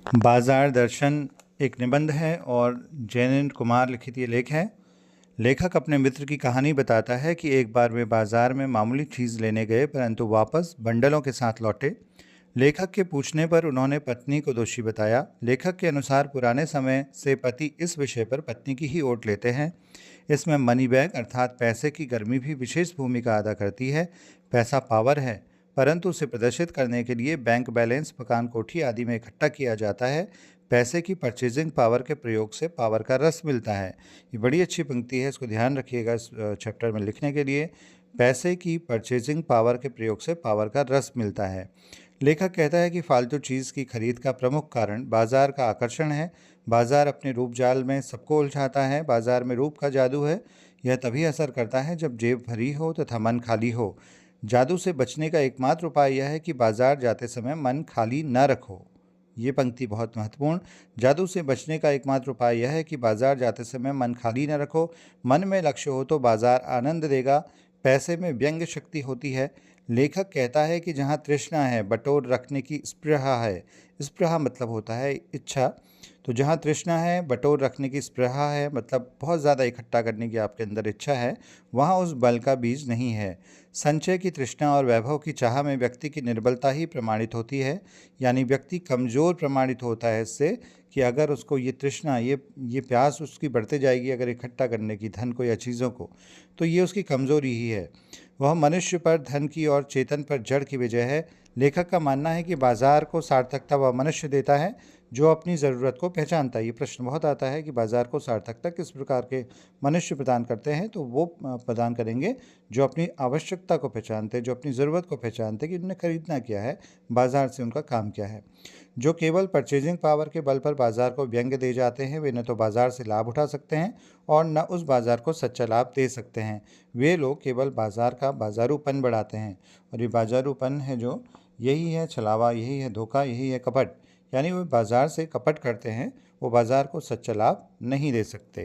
बाजार दर्शन एक निबंध है और जयनेंद्र कुमार लिखित ये लेख है। लेखक अपने मित्र की कहानी बताता है कि एक बार वे बाजार में मामूली चीज़ लेने गए, परंतु वापस बंडलों के साथ लौटे। लेखक के पूछने पर उन्होंने पत्नी को दोषी बताया। लेखक के अनुसार पुराने समय से पति इस विषय पर पत्नी की ही ओट लेते हैं। इसमें मनी बैग अर्थात पैसे की गर्मी भी विशेष भूमिका अदा करती है। पैसा पावर है, परंतु उसे प्रदर्शित करने के लिए बैंक बैलेंस, मकान, कोठी आदि में इकट्ठा किया जाता है। पैसे की परचेजिंग पावर के प्रयोग से पावर का रस मिलता है। ये बड़ी अच्छी पंक्ति है, इसको ध्यान रखिएगा इस चैप्टर में लिखने के लिए। पैसे की परचेजिंग पावर के प्रयोग से पावर का रस मिलता है। लेखक कहता है कि फालतू चीज़ की खरीद का प्रमुख कारण बाजार का आकर्षण है। बाजार अपने रूप जाल में सबको उलझाता है। बाजार में रूप का जादू है। यह तभी असर करता है जब जेब भरी हो तथा मन खाली हो। जादू से बचने का एकमात्र उपाय यह है कि बाजार जाते समय मन खाली न रखो। ये पंक्ति बहुत महत्वपूर्ण। जादू से बचने का एकमात्र उपाय यह है कि बाजार जाते समय मन खाली न रखो। मन में लक्ष्य हो तो बाजार आनंद देगा। पैसे में व्यंग्य शक्ति होती है। लेखक कहता है कि जहाँ तृष्णा है, बटोर रखने की स्पृहा है। स्पृहा मतलब होता है इच्छा। तो जहाँ तृष्णा है, बटोर रखने की स्पृहा है, मतलब बहुत ज़्यादा इकट्ठा करने की आपके अंदर इच्छा है, वहाँ उस बल का बीज नहीं है। संचय की तृष्णा और वैभव की चाह में व्यक्ति की निर्बलता ही प्रमाणित होती है। यानी व्यक्ति कमज़ोर प्रमाणित होता है इससे, कि अगर उसको ये तृष्णा, ये प्यास उसकी बढ़ते जाएगी अगर इकट्ठा करने की धन को या चीज़ों को, तो ये उसकी कमज़ोरी ही है। वह मनुष्य पर, धन की और चेतन पर जड़ की विजय है। लेखक का मानना है कि बाजार को सार्थकता वह मनुष्य देता है जो अपनी ज़रूरत को पहचानता है। ये प्रश्न बहुत आता है कि बाजार को सार्थकता किस प्रकार के मनुष्य प्रदान करते हैं, तो वो प्रदान करेंगे जो अपनी आवश्यकता को पहचानते हैं, जो अपनी ज़रूरत को पहचानते हैं कि उन्हें खरीदना क्या है, बाजार से उनका काम क्या है। जो केवल परचेजिंग पावर के बल पर बाजार को व्यंग दे जाते हैं, वे न तो बाजार से लाभ उठा सकते हैं और न उस बाजार को सच्चा लाभ दे सकते हैं। वे लोग केवल बाजार का बाजारूपन बढ़ाते हैं, और ये बाजारूपन है जो, यही है छलावा, यही है धोखा, यही है कपट। यानी वो बाजार से कपट करते हैं, वो बाजार को सच्चा लाभ नहीं दे सकते।